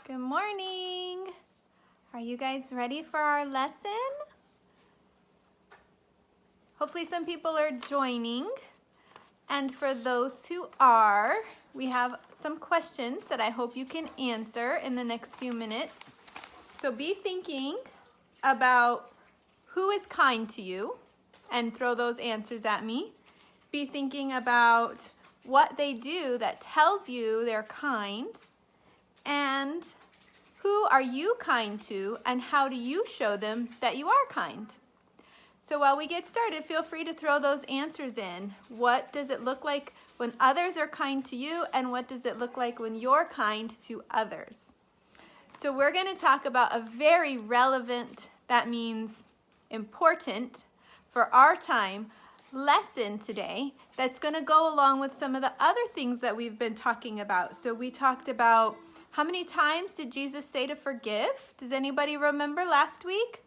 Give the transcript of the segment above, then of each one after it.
Good morning. Are you guys ready for our lesson? Hopefully some people are joining. And for those who are, we have some questions that I hope you can answer in the next few minutes. So be thinking about who is kind to you and throw those answers at me. Be thinking about what they do that tells you they're kind. And who are you kind to, and how do you show them that you are kind? So while we get started, feel free to throw those answers in. What does it look like when others are kind to you, and what does it look like when you're kind to others? So we're going to talk about a very relevant, that means important, for our time, lesson today that's going to go along with some of the other things that we've been talking about. So we talked about how many times did Jesus say to forgive? Does anybody remember last week?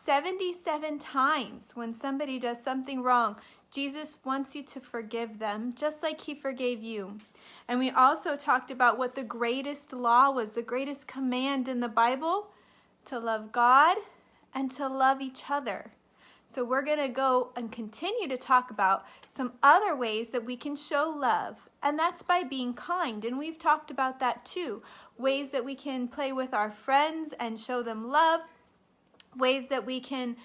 77 times. When somebody does something wrong, Jesus wants you to forgive them just like he forgave you. And we also talked about what the greatest law was, the greatest command in the Bible, to love God and to love each other. So we're going to go and continue to talk about some other ways that we can show love. And that's by being kind. And we've talked about that too. Ways that we can play with our friends and show them love. Ways that we can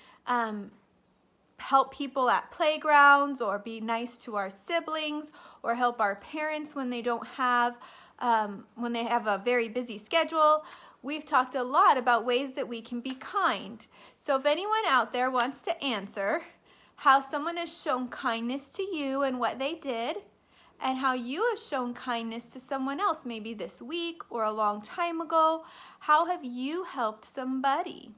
help people at playgrounds, or be nice to our siblings, or help our parents when they don't have, when they have a very busy schedule. We've talked a lot about ways that we can be kind. So if anyone out there wants to answer how someone has shown kindness to you and what they did, and how you have shown kindness to someone else, maybe this week or a long time ago, how have you helped somebody?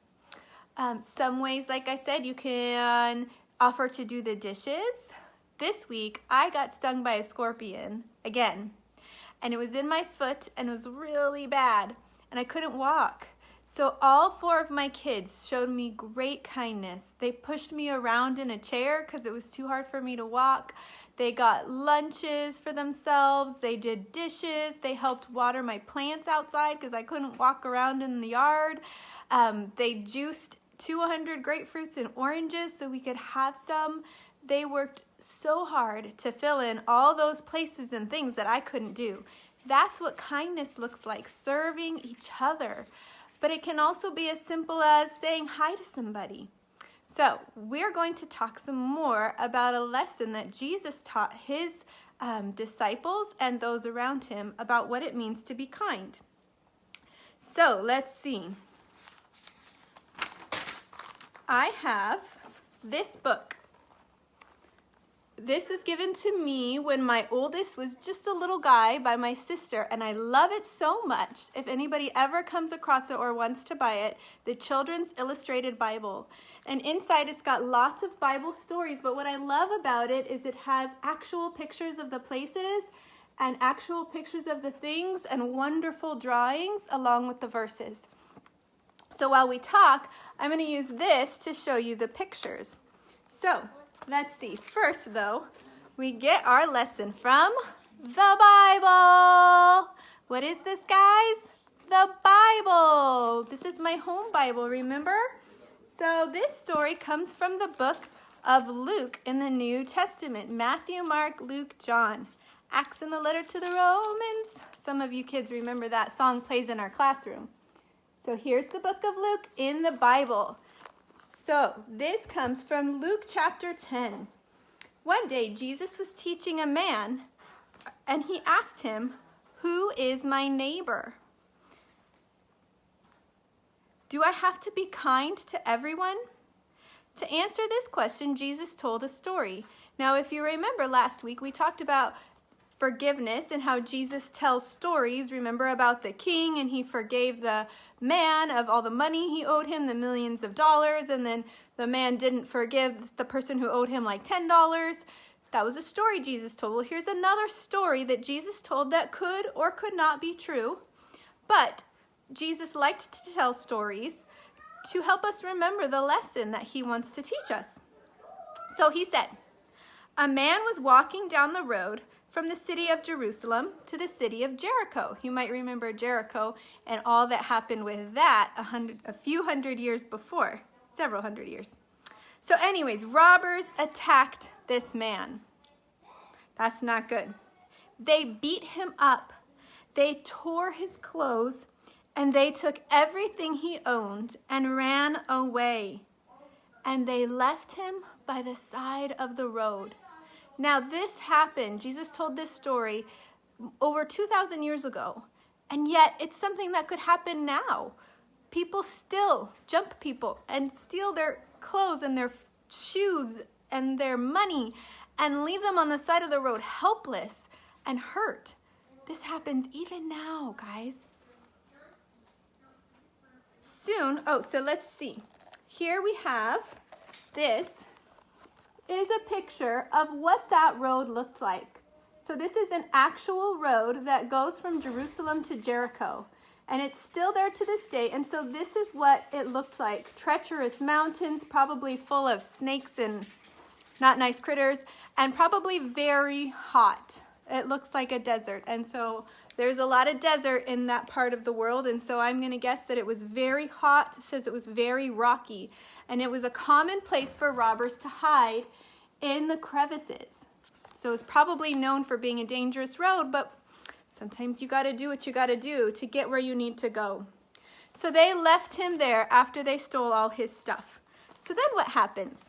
Some ways, like I said, you can offer to do the dishes. This week, I got stung by a scorpion again, and it was in my foot and it was really bad, and I couldn't walk. So all 4 of my kids showed me great kindness. They pushed me around in a chair because it was too hard for me to walk. They got lunches for themselves. They did dishes. They helped water my plants outside because I couldn't walk around in the yard. They juiced 200 grapefruits and oranges so we could have some. They worked so hard to fill in all those places and things that I couldn't do. That's what kindness looks like, serving each other. But it can also be as simple as saying hi to somebody. So we're going to talk some more about a lesson that Jesus taught his disciples and those around him about what it means to be kind. So let's see. I have this book. This was given to me when my oldest was just a little guy by my sister, and I love it so much. If anybody ever comes across it or wants to buy it, the Children's Illustrated Bible. And inside it's got lots of Bible stories, but what I love about it is it has actual pictures of the places and actual pictures of the things and wonderful drawings along with the verses. So while we talk, I'm going to use this to show you the pictures. So let's see. First, though, we get our lesson from the Bible. What is this, guys? The Bible. This is my home Bible, remember? So this story comes from the book of Luke in the New Testament. Matthew, Mark, Luke, John. Acts and the letter to the Romans. Some of you kids remember that song plays in our classroom. So here's the book of Luke in the Bible. So this comes from Luke chapter 10. One day Jesus was teaching a man, and he asked him, "Who is my neighbor?" Do I have to be kind to everyone? To answer this question, Jesus told a story. Now, if you remember last week, we talked about forgiveness and how Jesus tells stories. Remember about the king, and he forgave the man of all the money he owed him, the millions of dollars, and then the man didn't forgive the person who owed him like $10. That was a story Jesus told. Well, here's another story that Jesus told that could or could not be true, but Jesus liked to tell stories to help us remember the lesson that he wants to teach us. So he said, a man was walking down the road from the city of Jerusalem to the city of Jericho. You might remember Jericho and all that happened with that a few hundred years before, several hundred years. So anyways, robbers attacked this man. That's not good. They beat him up. They tore his clothes, and they took everything he owned and ran away. And they left him by the side of the road. Now this happened, Jesus told this story over 2,000 years ago, and yet it's something that could happen now. People still jump people and steal their clothes and their shoes and their money and leave them on the side of the road helpless and hurt. This happens even now, guys. Soon, so let's see. Here we have, this is a picture of what that road looked like. So this is an actual road that goes from Jerusalem to Jericho. And it's still there to this day. And so this is what it looked like. Treacherous mountains, probably full of snakes and not nice critters, and probably very hot. It looks like a desert. And so there's a lot of desert in that part of the world. And so I'm going to guess that it was very hot. It says it was very rocky. And it was a common place for robbers to hide in the crevices. So it's probably known for being a dangerous road, but sometimes you got to do what you got to do to get where you need to go. So they left him there after they stole all his stuff. So then what happens?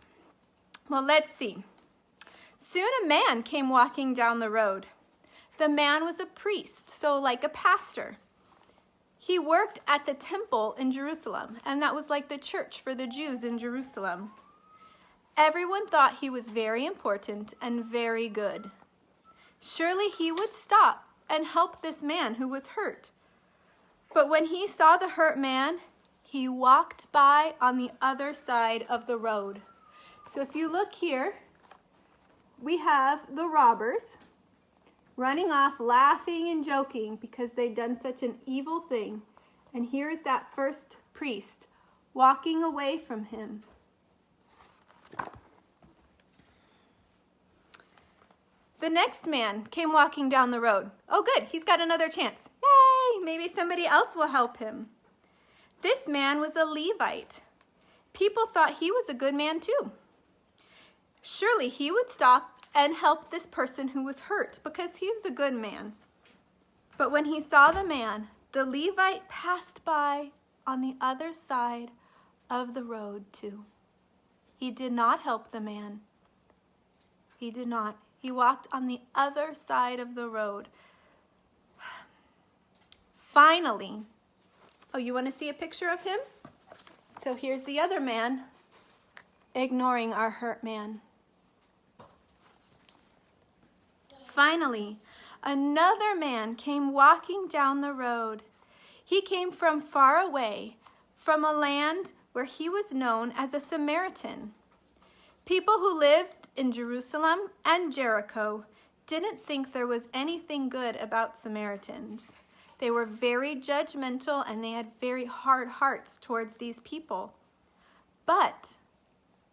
Well, let's see. Soon a man came walking down the road. The man was a priest, so like a pastor. He worked at the temple in Jerusalem, and that was like the church for the Jews in Jerusalem. Everyone thought he was very important and very good. Surely he would stop and help this man who was hurt. But when he saw the hurt man, he walked by on the other side of the road. So if you look here, we have the robbers running off, laughing and joking because they'd done such an evil thing. And here's that first priest walking away from him. The next man came walking down the road. Oh, good, he's got another chance. Yay, maybe somebody else will help him. This man was a Levite. People thought he was a good man too. Surely he would stop and help this person who was hurt because he was a good man. But when he saw the man, the Levite passed by on the other side of the road too. He did not help the man. He did not. He walked on the other side of the road. Finally, you want to see a picture of him? So here's the other man ignoring our hurt man. Finally, another man came walking down the road. He came from far away, from a land where he was known as a Samaritan. People who lived in Jerusalem and Jericho didn't think there was anything good about Samaritans. They were very judgmental and they had very hard hearts towards these people. But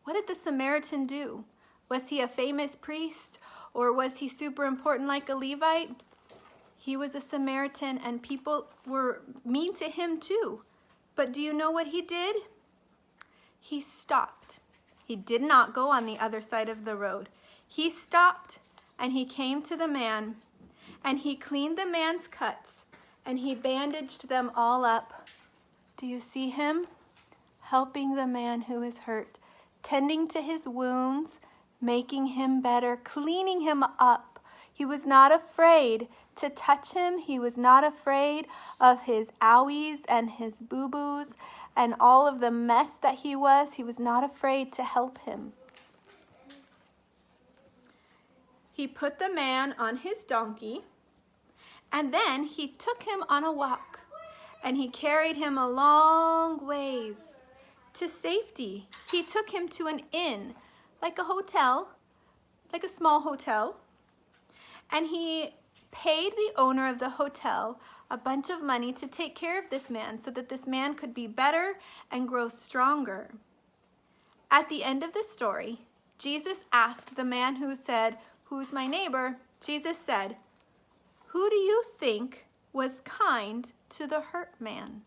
what did the Samaritan do? Was he a famous priest or was he super important like a Levite? He was a Samaritan and people were mean to him too. But do you know what he did? He stopped. He did not go on the other side of the road. He stopped and he came to the man and he cleaned the man's cuts and he bandaged them all up. Do you see him? Helping the man who is hurt, tending to his wounds, making him better, cleaning him up. He was not afraid to touch him. He was not afraid of his owies and his boo-boos and all of the mess that he was. He was not afraid to help him. He put the man on his donkey, and then he took him on a walk, and he carried him a long ways to safety. He took him to an inn, like a hotel, like a small hotel, and he paid the owner of the hotel a bunch of money to take care of this man so that this man could be better and grow stronger. At the end of the story, Jesus asked the man who said, "Who's my neighbor?" Jesus said, "Who do you think was kind to the hurt man?"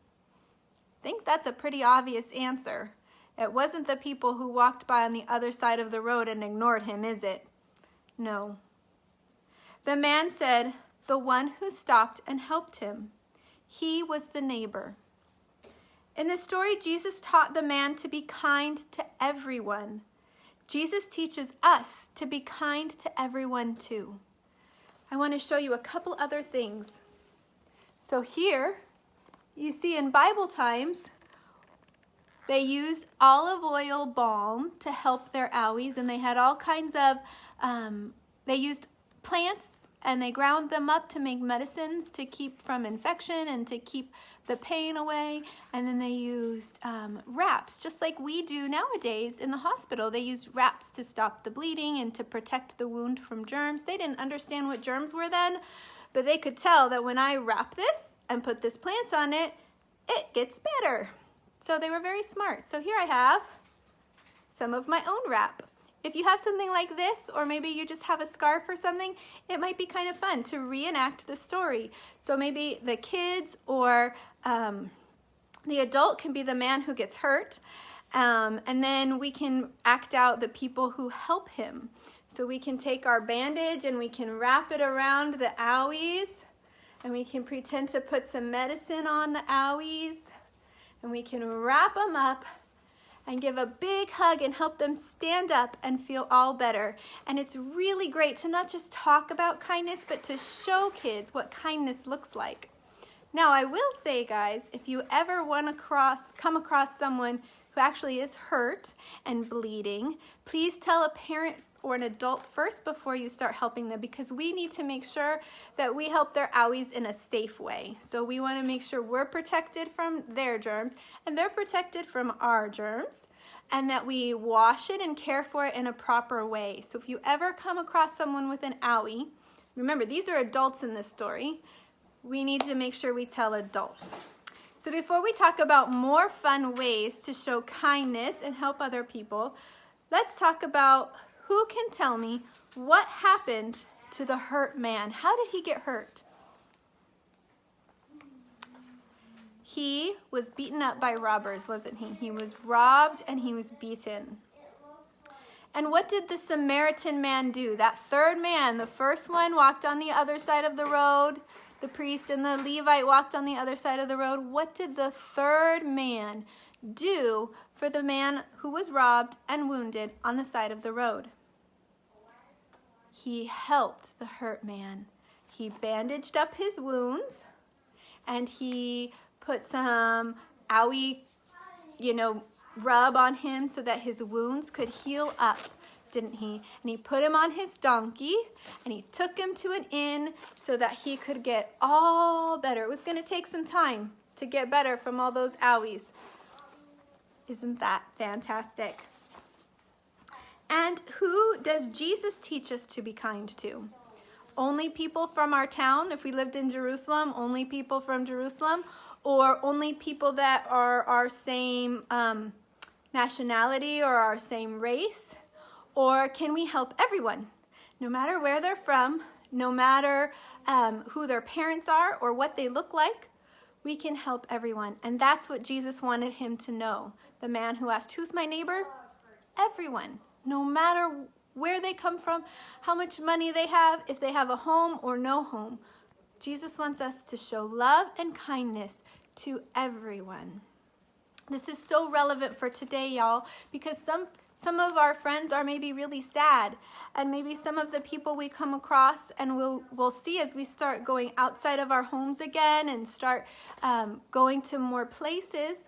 I think that's a pretty obvious answer. It wasn't the people who walked by on the other side of the road and ignored him, is it? No. The man said, "The one who stopped and helped him." He was the neighbor. In the story, Jesus taught the man to be kind to everyone. Jesus teaches us to be kind to everyone too. I want to show you a couple other things. So here, you see in Bible times, they used olive oil balm to help their owies, and they had all kinds of, they used plants and they ground them up to make medicines to keep from infection and to keep the pain away. And then they used wraps, just like we do nowadays in the hospital. They used wraps to stop the bleeding and to protect the wound from germs. They didn't understand what germs were then, but they could tell that when I wrap this and put this plant on it, it gets better. So they were very smart. So here I have some of my own wrap. If you have something like this, or maybe you just have a scarf or something, it might be kind of fun to reenact the story. So maybe the kids or the adult can be the man who gets hurt, and then we can act out the people who help him. So we can take our bandage and we can wrap it around the owies, and we can pretend to put some medicine on the owies, and we can wrap them up and give a big hug and help them stand up and feel all better. And it's really great to not just talk about kindness, but to show kids what kindness looks like. Now, I will say, guys, if you ever come across someone who actually is hurt and bleeding, please tell a parent or an adult first before you start helping them, because we need to make sure that we help their owies in a safe way. So we want to make sure we're protected from their germs and they're protected from our germs, and that we wash it and care for it in a proper way. So if you ever come across someone with an owie, remember, these are adults in this story. We need to make sure we tell adults. So before we talk about more fun ways to show kindness and help other people, let's talk about who can tell me what happened to the hurt man. How did he get hurt? He was beaten up by robbers, wasn't he? He was robbed and he was beaten. And what did the Samaritan man do? That third man, the first one walked on the other side of the road. The priest and the Levite walked on the other side of the road. What did the third man do for the man who was robbed and wounded on the side of the road? He helped the hurt man. He bandaged up his wounds, and he put some owie, rub on him so that his wounds could heal up, didn't he? And he put him on his donkey, and he took him to an inn so that he could get all better. It was going to take some time to get better from all those owies. Isn't that fantastic? And who does Jesus teach us to be kind to? Only people from our town, if we lived in Jerusalem, only people from Jerusalem, or only people that are our same nationality or our same race? Or can we help everyone? No matter where they're from, no matter who their parents are or what they look like, we can help everyone. And that's what Jesus wanted him to know. The man who asked, "Who's my neighbor?" Everyone. No matter where they come from, how much money they have, if they have a home or no home. Jesus wants us to show love and kindness to everyone. This is so relevant for today, y'all, because some of our friends are maybe really sad, and maybe some of the people we come across and we'll see as we start going outside of our homes again and start going to more places,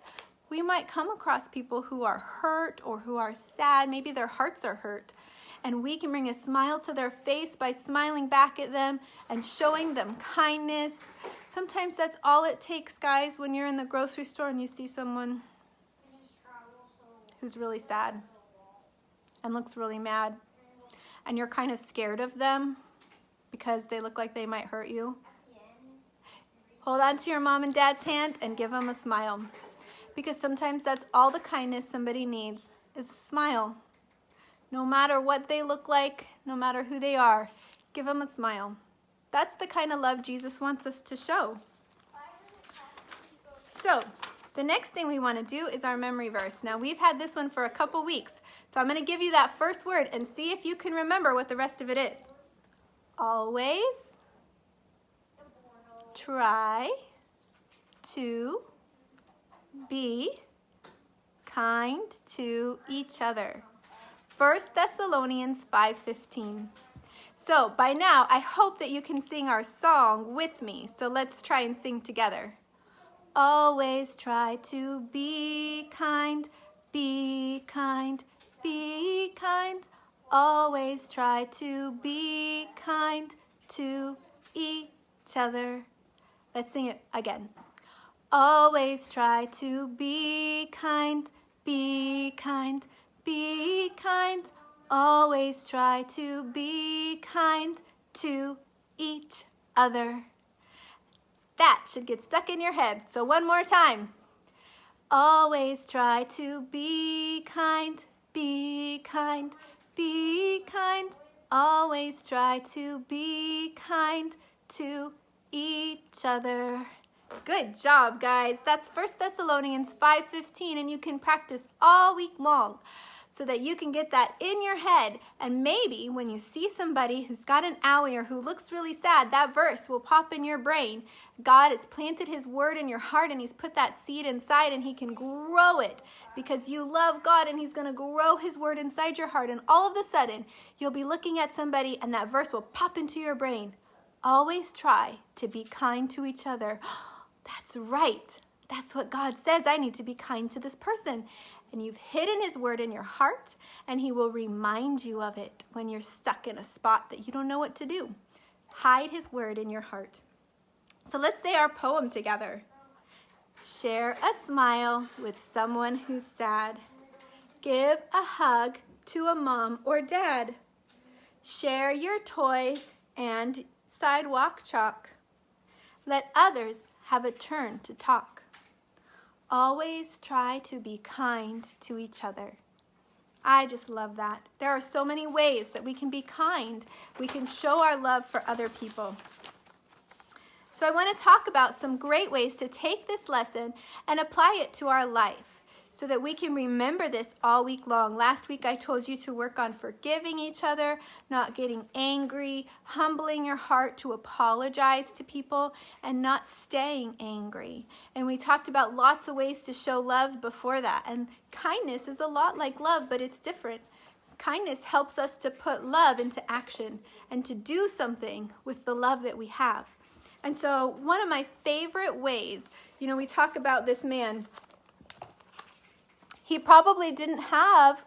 we might come across people who are hurt or who are sad. Maybe their hearts are hurt. And we can bring a smile to their face by smiling back at them and showing them kindness. Sometimes that's all it takes, guys, when you're in the grocery store and you see someone who's really sad and looks really mad, and you're kind of scared of them because they look like they might hurt you. Hold on to your mom and dad's hand and give them a smile. Because sometimes that's all the kindness somebody needs is a smile. No matter what they look like, no matter who they are, Give them a smile. That's the kind of love Jesus wants us to show. So, the next thing we want to do is our memory verse. Now, we've had this one for a couple weeks, so I'm going to give you that first word and see if you can remember what the rest of it is. Always try to be kind to each other. 1 Thessalonians 5:15. So, by now, I hope that you can sing our song with me. So, let's try and sing together. Always try to be kind, be kind, be kind. Always try to be kind to each other. Let's sing it again. Always try to be kind, be kind, be kind. Always try to be kind to each other. That should get stuck in your head. So one more time. Always try to be kind, be kind, be kind. Always try to be kind to each other. Good job, guys. That's 1 Thessalonians 5:15, and you can practice all week long so that you can get that in your head. And maybe when you see somebody who's got an owie or who looks really sad, that verse will pop in your brain. God has planted his word in your heart, and he's put that seed inside, and he can grow it because you love God, and he's going to grow his word inside your heart. And all of a sudden, you'll be looking at somebody, and that verse will pop into your brain. Always try to be kind to each other. That's right. That's what God says. I need to be kind to this person. And you've hidden his word in your heart, and he will remind you of it when you're stuck in a spot that you don't know what to do. Hide his word in your heart. So let's say our poem together. Share a smile with someone who's sad. Give a hug to a mom or dad. Share your toys and sidewalk chalk. Let others have a turn to talk. Always try to be kind to each other. I just love that. There are so many ways that we can be kind. We can show our love for other people. So I want to talk about some great ways to take this lesson and apply it to our life so that we can remember this all week long. Last week I told you to work on forgiving each other, not getting angry, humbling your heart to apologize to people, and not staying angry. And we talked about lots of ways to show love before that. And kindness is a lot like love, but it's different. Kindness helps us to put love into action and to do something with the love that we have. And so one of my favorite ways, we talk about this man. He probably didn't have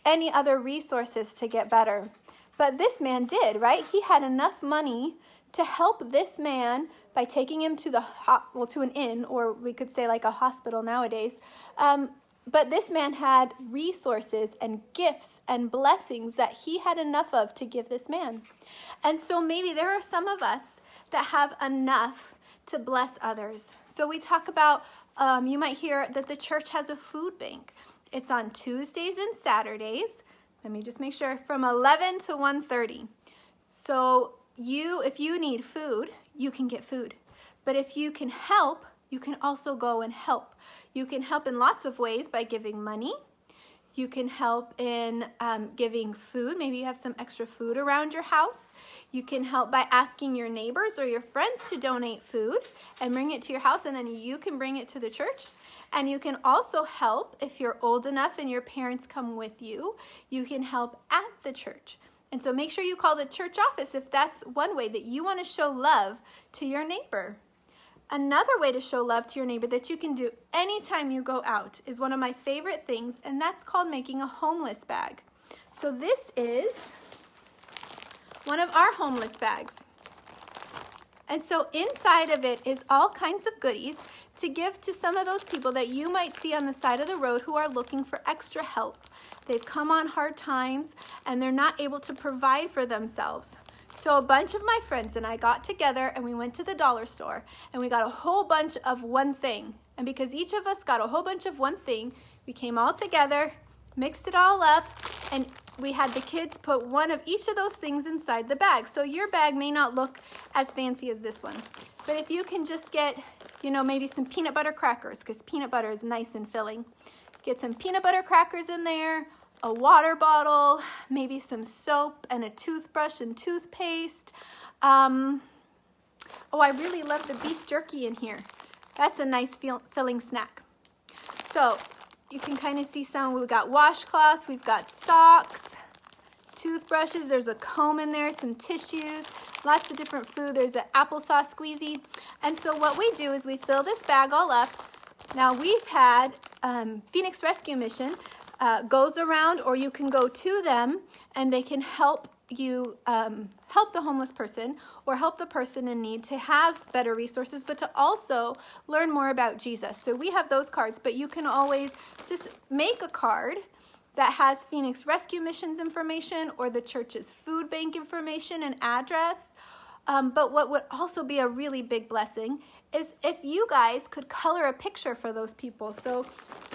any other resources to get better. But this man did, right? He had enough money to help this man by taking him to to an inn, or we could say like a hospital nowadays. But this man had resources and gifts and blessings that he had enough of to give this man. And so maybe there are some of us that have enough to bless others. So we talk about, you might hear that the church has a food bank. It's on Tuesdays and Saturdays. Let me just make sure, from 11 to 1:30. So if you need food, you can get food. But if you can help, you can also go and help. You can help in lots of ways by giving money. You can help in giving food. Maybe you have some extra food around your house. You can help by asking your neighbors or your friends to donate food and bring it to your house, and then you can bring it to the church. And you can also help if you're old enough and your parents come with you. You can help at the church. And so make sure you call the church office if that's one way that you want to show love to your neighbor. Another way to show love to your neighbor that you can do anytime you go out is one of my favorite things, and that's called making a homeless bag. So this is one of our homeless bags. And so inside of it is all kinds of goodies to give to some of those people that you might see on the side of the road who are looking for extra help. They've come on hard times and they're not able to provide for themselves. So a bunch of my friends and I got together and we went to the dollar store and we got a whole bunch of one thing. And because each of us got a whole bunch of one thing, we came all together, mixed it all up, and we had the kids put one of each of those things inside the bag. So your bag may not look as fancy as this one. But if you can just get, maybe some peanut butter crackers, because peanut butter is nice and filling. Get some peanut butter crackers in there, a water bottle, maybe some soap and a toothbrush and toothpaste. Oh, I really love the beef jerky in here. That's a nice filling snack. So you can kind of see some. We've got washcloths, we've got socks, toothbrushes, there's a comb in there, some tissues, lots of different food. There's an applesauce squeezy. And so what we do is we fill this bag all up. Now we've had Phoenix Rescue Mission goes around, or you can go to them and they can help you help the homeless person or help the person in need to have better resources, but to also learn more about Jesus. So we have those cards, but you can always just make a card that has Phoenix Rescue Mission's information or the church's food bank information and address. But what would also be a really big blessing is if you guys could color a picture for those people. So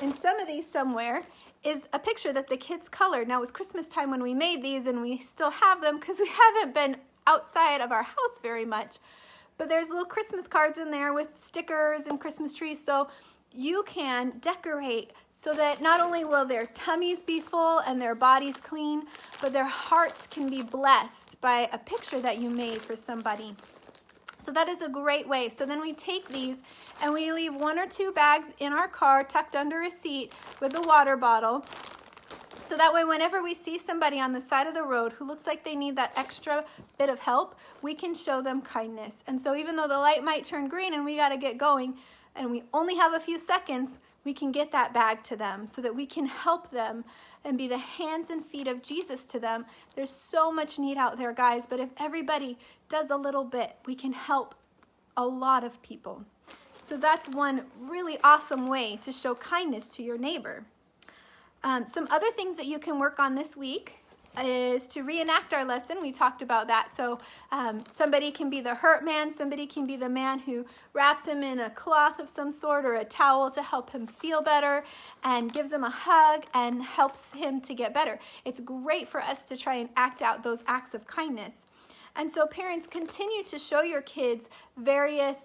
in some of these somewhere is a picture that the kids colored. Now it was Christmas time when we made these, and we still have them because we haven't been outside of our house very much. But there's little Christmas cards in there with stickers and Christmas trees. So you can decorate so that not only will their tummies be full and their bodies clean, but their hearts can be blessed by a picture that you made for somebody. So that is a great way. So then we take these and we leave 1 or 2 bags in our car tucked under a seat with a water bottle. So that way whenever we see somebody on the side of the road who looks like they need that extra bit of help, we can show them kindness. And so even though the light might turn green and we got to get going and we only have a few seconds, we can get that bag to them so that we can help them and be the hands and feet of Jesus to them. There's so much need out there, guys, but if everybody does a little bit, we can help a lot of people. So that's one really awesome way to show kindness to your neighbor. Some other things that you can work on this week is to reenact our lesson. We talked about that. So somebody can be the hurt man. Somebody can be the man who wraps him in a cloth of some sort or a towel to help him feel better and gives him a hug and helps him to get better. It's great for us to try and act out those acts of kindness. And so parents, continue to show your kids various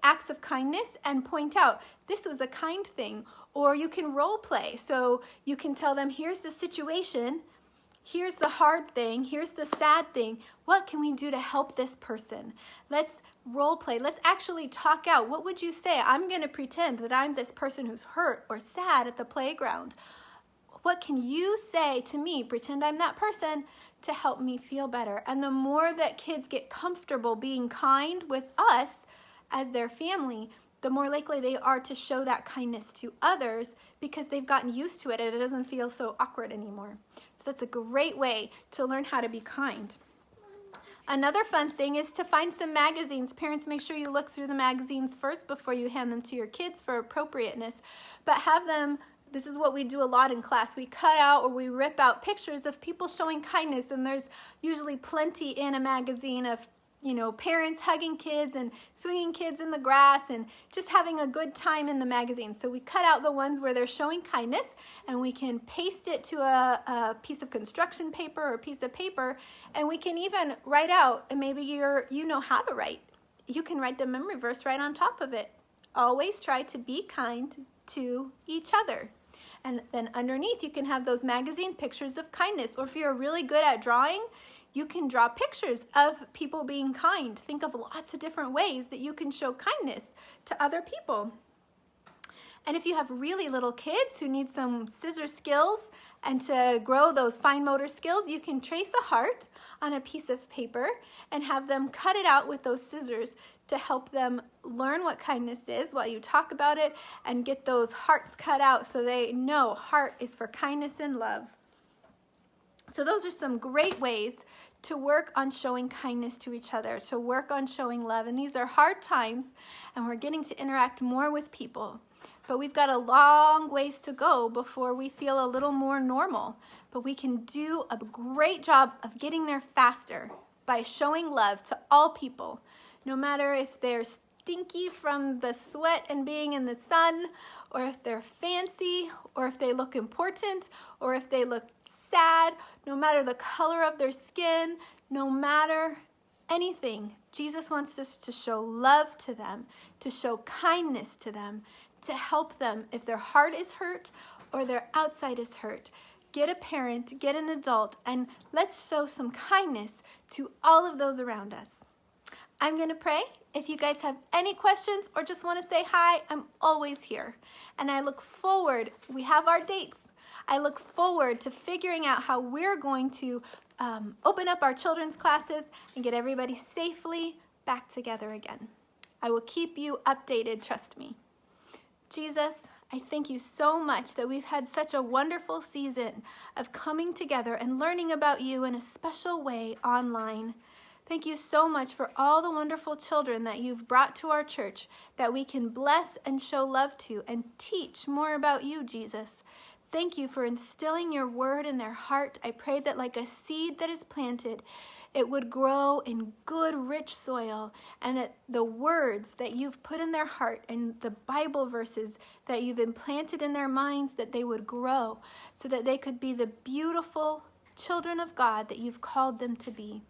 acts of kindness and point out, this was a kind thing. Or you can role play. So you can tell them, here's the situation. Here's the hard thing. Here's the sad thing. What can we do to help this person? Let's role play. Let's actually talk out. What would you say? I'm going to pretend that I'm this person who's hurt or sad at the playground. What can you say to me? Pretend I'm that person to help me feel better. And the more that kids get comfortable being kind with us as their family, the more likely they are to show that kindness to others because they've gotten used to it and it doesn't feel so awkward anymore. So that's a great way to learn how to be kind. Another fun thing is to find some magazines. Parents, make sure you look through the magazines first before you hand them to your kids for appropriateness. But have them, this is what we do a lot in class. We cut out or we rip out pictures of people showing kindness, and there's usually plenty in a magazine of parents hugging kids and swinging kids in the grass and just having a good time in the magazine. So we cut out the ones where they're showing kindness and we can paste it to a piece of construction paper or a piece of paper, and we can even write out, and maybe you know how to write. You can write the memory verse right on top of it. Always try to be kind to each other. And then underneath you can have those magazine pictures of kindness. Or if you're really good at drawing, you can draw pictures of people being kind. Think of lots of different ways that you can show kindness to other people. And if you have really little kids who need some scissor skills and to grow those fine motor skills, you can trace a heart on a piece of paper and have them cut it out with those scissors to help them learn what kindness is while you talk about it and get those hearts cut out so they know heart is for kindness and love. So those are some great ways to work on showing kindness to each other, to work on showing love. And these are hard times, and we're getting to interact more with people. But we've got a long ways to go before we feel a little more normal. But we can do a great job of getting there faster by showing love to all people, no matter if they're stinky from the sweat and being in the sun, or if they're fancy, or if they look important, or if they look sad, no matter the color of their skin, no matter anything. Jesus wants us to show love to them, to show kindness to them, to help them if their heart is hurt or their outside is hurt. Get a parent, get an adult, and let's show some kindness to all of those around us. I'm going to pray. If you guys have any questions or just want to say hi, I'm always here. And I look forward, we have our dates. I look forward to figuring out how we're going to open up our children's classes and get everybody safely back together again. I will keep you updated, trust me. Jesus, I thank you so much that we've had such a wonderful season of coming together and learning about you in a special way online. Thank you so much for all the wonderful children that you've brought to our church that we can bless and show love to and teach more about you, Jesus. Thank you for instilling your word in their heart. I pray that like a seed that is planted, it would grow in good, rich soil, and that the words that you've put in their heart and the Bible verses that you've implanted in their minds, that they would grow so that they could be the beautiful children of God that you've called them to be.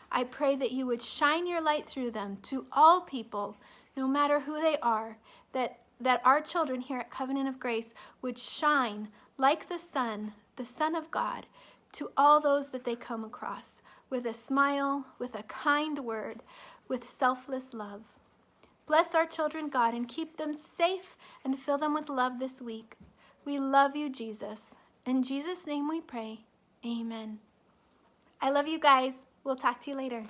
I pray that you would shine your light through them to all people, no matter who they are, that our children here at Covenant of Grace would shine like the Son of God, to all those that they come across, with a smile, with a kind word, with selfless love. Bless our children, God, and keep them safe and fill them with love this week. We love you, Jesus. In Jesus' name we pray. Amen. I love you guys. We'll talk to you later.